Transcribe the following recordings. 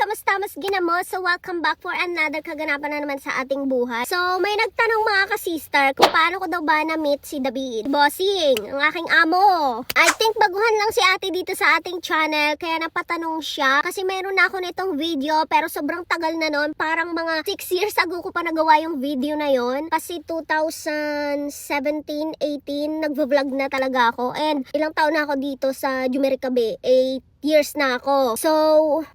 kamusta? Mas ginamo? So, welcome back for another kaganapan na naman sa ating buhay. So, may nagtanong mga ka-sister kung paano ko daw ba na-meet si David. Bossing, ang aking amo. I think baguhan lang si ate dito sa ating channel, kaya napatanong siya. Kasi meron na ako nitong video, pero sobrang tagal na nun. Parang mga 6 years ago ko pa nagawa yung video na yon. Kasi 2017-18, nagvo-vlog na talaga ako. And ilang taon na ako dito sa Jumerica Bay. 8 years na ako. So,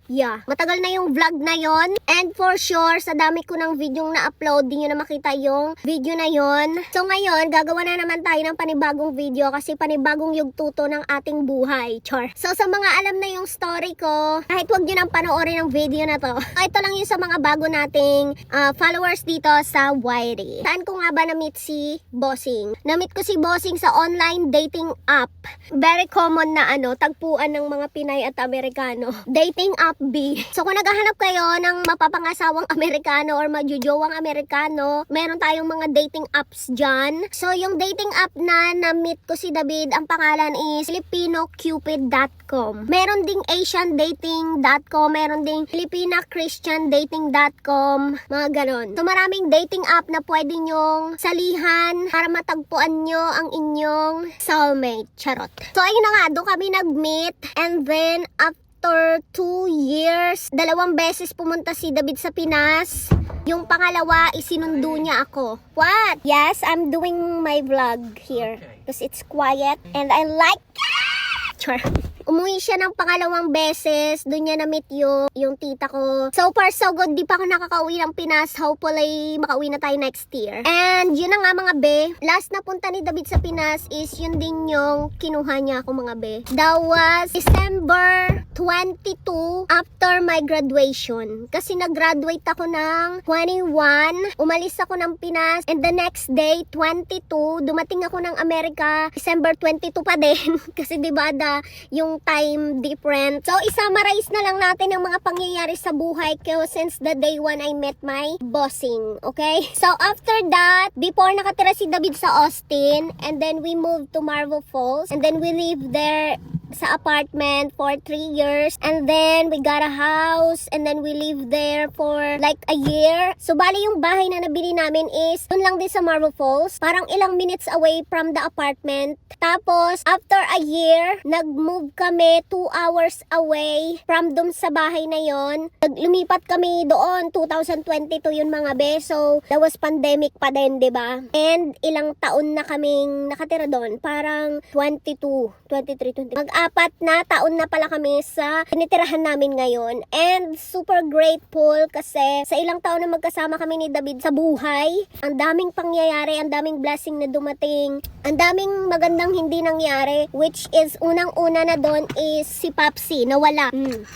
yeah. Matagal na yung vlog na yon. And for sure, sa dami ko ng video na-upload, di nyo na makita yung video na yon. So, ngayon, gagawa na naman tayo ng panibagong video kasi panibagong yugtuto ng ating buhay. Char. So, sa mga alam na yung story ko, kahit wag nyo nang panoorin ang video na to, ito lang yung sa mga bago nating followers dito sa YD. Saan ko nga ba na-meet si Bossing? Na-meet ko si Bossing sa online dating app. Very common na tagpuan ng mga Pinay at Amerikano. Dating app B. So kung naghahanap kayo ng mapapangasawang Amerikano or majujowang Amerikano, meron tayong mga dating apps dyan. So yung dating app na na-meet ko si David, ang pangalan is filipinocupid.com. Meron ding asiandating.com, meron ding filipinachristiandating.com, mga ganon. So maraming dating app na pwede nyong salihan para matagpuan nyo ang inyong soulmate. Charot. So ayun na nga, doon kami nag-meet, and then after 2 years, 2 beses pumunta si David sa Pinas. Yung pangalawa, isinundo niya ako. What? Yes, I'm doing my vlog here because it's quiet and I like it. Umuwi siya ng pangalawang beses. Doon niya na-meet yung tita ko. So far so good. Di pa ako nakakauwi ng Pinas. Hopefully makauwi na tayo next year. And yun na nga mga be. Last na punta ni David sa Pinas is yun din yung kinuha niya ako mga be. That was December 22 after my graduation. Kasi nag-graduate ako ng 21. Umalis ako ng Pinas. And the next day, 22, dumating ako ng Amerika. December 22 pa din. Kasi diba yung time different. So, isummarize na lang natin ang mga pangyayari sa buhay ko since the day when I met my bossing. Okay? So, after that, before nakatira si David sa Austin, and then we moved to Marble Falls, and then we lived there sa apartment for 3 years, and then we got a house, and then we lived there for like a year. So bali yung bahay na nabili namin is dun lang din sa Marble Falls, parang ilang minutes away from the apartment. Tapos after a year, nag-move kami 2 hours away from dun sa bahay na yon. Lumipat kami doon 2022 yun mga be. So that was pandemic pa din, diba? And ilang taon na kaming nakatira doon, parang 22, 23, 20. Mag-apat na taon na pala kami sa tinitirahan namin ngayon. And super grateful kasi sa ilang taon na magkasama kami ni David sa buhay, ang daming pangyayari, ang daming blessing na dumating, ang daming magandang hindi nangyari, which is unang-una na doon is si Papsi, nawala.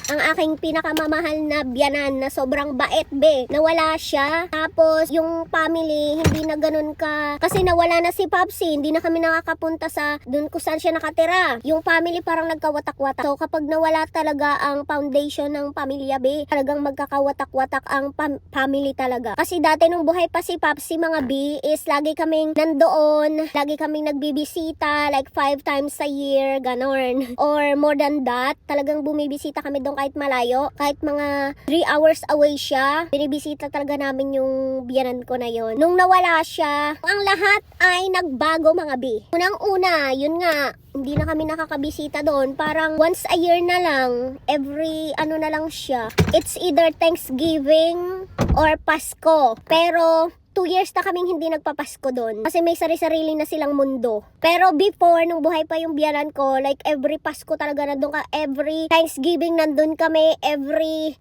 Ang aking pinakamamahal na biyanan na sobrang bait be, nawala siya. Tapos yung family, hindi na ganun ka, kasi nawala na si Papsi, hindi na kami nakakapunta sa doon kung saan siya nakatira. Yung family parang nagkawatak-watak. So kapag nawala talaga ang foundation ng pamilya be, talagang magkakawatak-watak ang family talaga. Kasi dati nung buhay pa si Papsi mga B, is lagi kaming nandoon, lagi kaming nagbibisita like 5 times a year, ganon. Or more than that, talagang bumibisita kami doon kahit malayo, kahit mga 3 hours away siya, binibisita talaga namin yung biyanan ko na yon. Nung nawala siya, ang lahat ay nagbago mga B. Unang-una, yun nga, hindi na kami nakakabisita doon. Parang once a year na lang, every na lang siya. It's either Thanksgiving or Pasko. Pero 2 years na kaming hindi nagpapasko doon. Kasi may sari-sarili na silang mundo. Pero before, nung buhay pa yung biyanan ko, like every Pasko talaga nandun ka, every Thanksgiving nandun kami,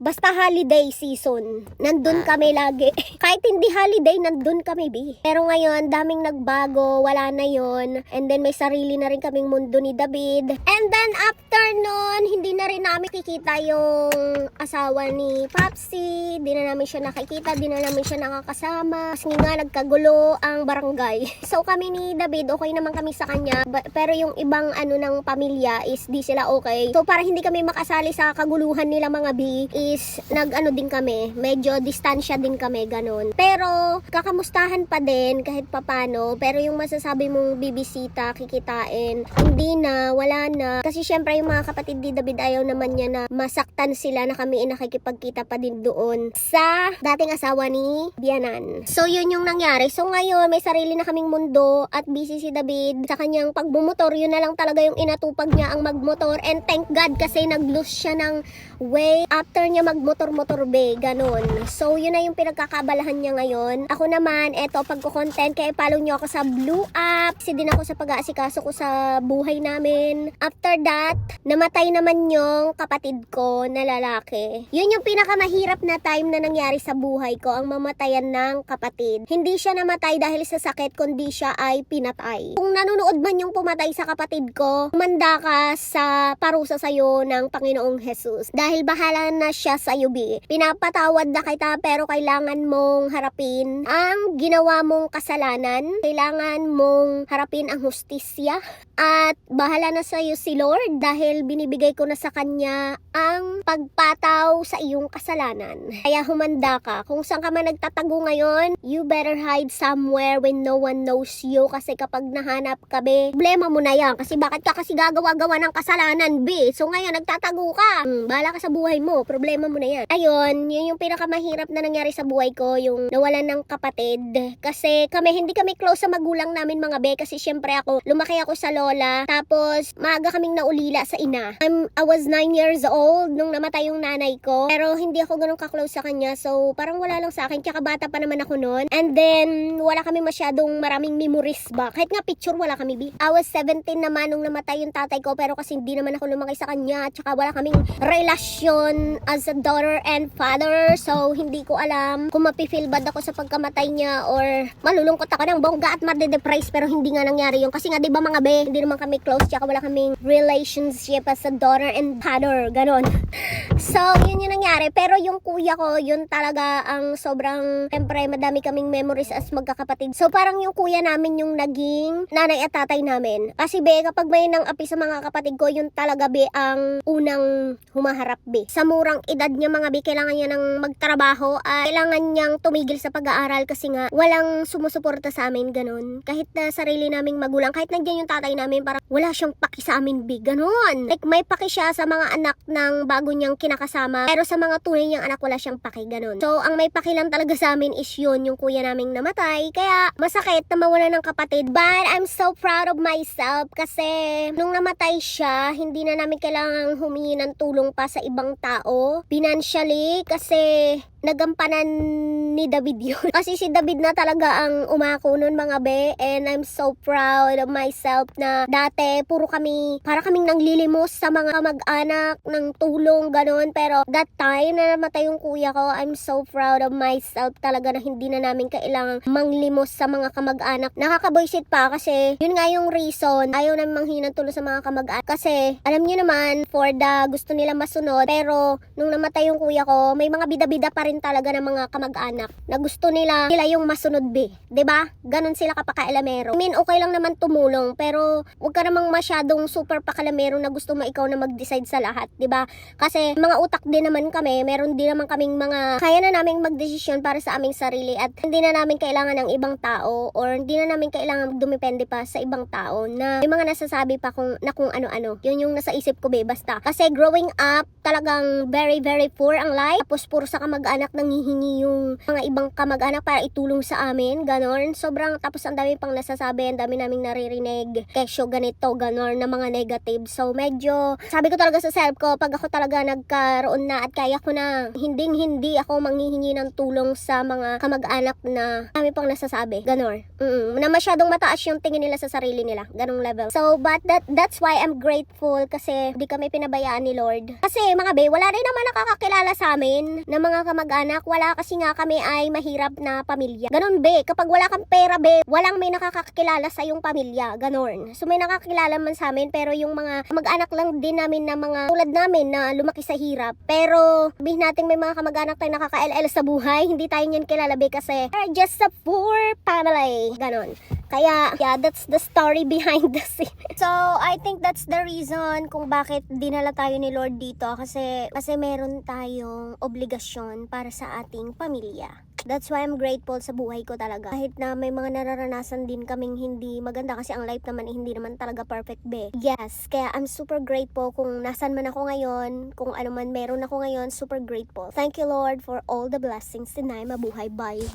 basta holiday season, nandun kami lagi. Kahit hindi holiday, nandun kami, bi. Pero ngayon, daming nagbago, wala na yon. And then may sarili na rin kaming mundo ni David. And then after nun, hindi na rin namin kikita yung asawa ni Papsi. Di na namin siya nakikita, di na namin siya nakakasama. Kasi kasi nga nagkagulo ang barangay. So kami ni David, okay naman kami sa kanya, pero yung ibang ng pamilya is di sila okay. So para hindi kami makasali sa kaguluhan nila mga B, is din kami, medyo distansya din kami, ganun. Pero kakamustahan pa din kahit papano, pero yung masasabi mong bibisita, kikitain, hindi na, wala na. Kasi syempre yung mga kapatid ni David ayaw naman niya na masaktan sila na kami nakikipagkita pa din doon sa dating asawa ni Bianan. So yun yung nangyari. So ngayon may sarili na kaming mundo at busy si David sa kanyang pagbumotor. Yun na lang talaga yung inatupag niya, ang magmotor, and thank God kasi nag-lose siya ng way after niya magmotor-motor be, ganun. So yun na yung pinagkakabalahan niya ngayon. Ako naman, eto, pagko-content, kaya follow niyo ako sa Blue App, kasi din ako sa pag-aasikaso ko sa buhay namin. After that, namatay naman yung kapatid ko na lalaki. Yun yung pinakamahirap na time na nangyari sa buhay ko, ang mamatayan ng kapatid. Hindi siya namatay dahil sa sakit, kundi siya ay pinatay. Kung nanonood man yung pumatay sa kapatid ko, manda ka sa parusa sa'yo ng Panginoong Jesus. Dahil bahala na siya sa iyo, B. Pinapatawad na kita, pero kailangan mong harapin ang ginawa mong kasalanan. Kailangan mong harapin ang hustisya. At bahala na sa iyo si Lord dahil binibigay ko na sa Kanya ang pagpataw sa iyong kasalanan. Kaya humanda ka. Kung saan ka man nagtatago ngayon, you better hide somewhere when no one knows you. Kasi kapag nahanap ka, be, problema mo na yan. Kasi bakit ka kasi gagawa-gawa ng kasalanan, be? So ngayon, nagtatago ka. Bahala ka sa buhay mo. Problema mo na yan. Ayun, yun yung pinakamahirap na nangyari sa buhay ko, yung nawalan ng kapatid. Kasi hindi kami close sa magulang namin, mga be. Kasi syempre lumaki ako sa lola. Tapos, maaga kaming naulila sa ina. I was 9 years old nung namatay yung nanay ko. Pero hindi ako ganun ka-close sa kanya. So, parang wala lang sa akin. Tsaka bata pa naman ako noon. And then, wala kami masyadong maraming memories ba. Kahit nga picture, wala kami, bi. I was 17 naman nung namatay yung tatay ko. Pero kasi hindi naman ako lumaki sa kanya. Tsaka wala kaming relasyon as a daughter and father. So, hindi ko alam kung mapi-feel bad ako sa pagkamatay niya or malulungkot ako ng bongga at made-depress. Pero hindi nga nangyari yung kasi nga, di ba mga be, hindi naman kami close, tsaka wala kaming relationship as a daughter and father, ganon. So, yun yung nangyari. Pero yung kuya ko, yun talaga ang sobrang, siyempre, madami kaming memories as magkakapatid. So, parang yung kuya namin yung naging nanay at tatay namin. Kasi be, kapag may nang api sa mga kapatid ko, yun talaga be ang unang humaharap be. Sa murang edad niya mga be, kailangan niya ng magtrabaho at kailangan niyang tumigil sa pag-aaral kasi nga walang sumusuporta sa amin, ganon. Kahit na sarili naming magulang, kahit nandiyan yung tatay namin, parang wala siyang paki sa amin, big, ganon. Like, may paki siya sa mga anak ng bago niyang kinakasama, pero sa mga tunay niyang anak, wala siyang paki, ganon. So, ang may paki lang talaga sa amin is yun, yung kuya naming namatay. Kaya, masakit na mawala ng kapatid. But, I'm so proud of myself kasi nung namatay siya, hindi na namin kailangang humingi ng tulong pa sa ibang tao. Financially, kasi nagampanan ni David yun. Kasi si David na talaga ang umako nun, mga be. And I'm so proud of myself na dati, para kaming nanglilimos sa mga kamag-anak ng tulong, ganon. Pero that time na namatay yung kuya ko, I'm so proud of myself talaga na hindi na namin kailangang manglimos sa mga kamag-anak. Nakakaboysit pa kasi yun nga yung reason. Ayaw namin manghinang tulong sa mga kamag-anak. Kasi alam niyo naman, for the gusto nila masunod. Pero nung namatay yung kuya ko, may mga bida-bida pa rin talaga ng mga kamag-anak na gusto nila yung masunod, be. 'Di ba? Ganon sila kapakailamero. I mean, okay lang naman tumulong, pero wag ka namang masyadong super pakalamero na gusto mo ikaw na mag-decide sa lahat, 'di ba? Kasi mga utak din naman kami, meron din naman kaming mga kaya na naming magdesisyon para sa aming sarili at hindi na namin kailangan ng ibang tao or hindi na namin kailangan dumepende pa sa ibang tao na may mga nasasabi pa kung ano-ano. Yun yung nasa isip ko, be, basta. Kasi growing up, talagang very, very poor ang life. Tapos puro sa kamag-anak nanghihingi yung mga ibang kamag-anak para itulong sa amin, ganon. Sobrang, tapos ang dami pang nasasabi, ang dami naming naririnig, kesyo ganito, ganon, na mga negative. So medyo, sabi ko talaga sa self ko, pag ako talaga nagkaroon na at kaya ko na, hindi ako manghihingi ng tulong sa mga kamag-anak na dami pang nasasabi, ganon. Na masyadong mataas yung tingin nila sa sarili nila, ganong level. So, but that's why I'm grateful kasi di kami pinabayaan ni Lord. Kasi mga be, wala rin naman nakakakilala sa amin na mga kamag-anak. Wala kasi nga kami ay mahirap na pamilya. Ganon be, kapag wala kang pera be, walang may nakakakilala sa iyong pamilya, ganon. So may nakakilala man sa amin, pero yung mga mag-anak lang din namin na mga tulad namin na lumaki sa hirap. Pero sabihin natin may mga kamag-anak tayo nakaka-LL sa buhay, hindi tayo niyan kilala be kasi we're just a poor family, ganon. Kaya, yeah, that's the story behind the scene. So, I think that's the reason kung bakit dinala tayo ni Lord dito. Kasi meron tayong obligasyon para sa ating pamilya. That's why I'm grateful sa buhay ko talaga. Kahit na may mga nararanasan din kaming hindi maganda kasi ang life naman hindi naman talaga perfect be. Yes, kaya I'm super grateful kung nasan man ako ngayon, kung ano man meron ako ngayon, super grateful. Thank you Lord for all the blessings. Tinay, mabuhay. Bye.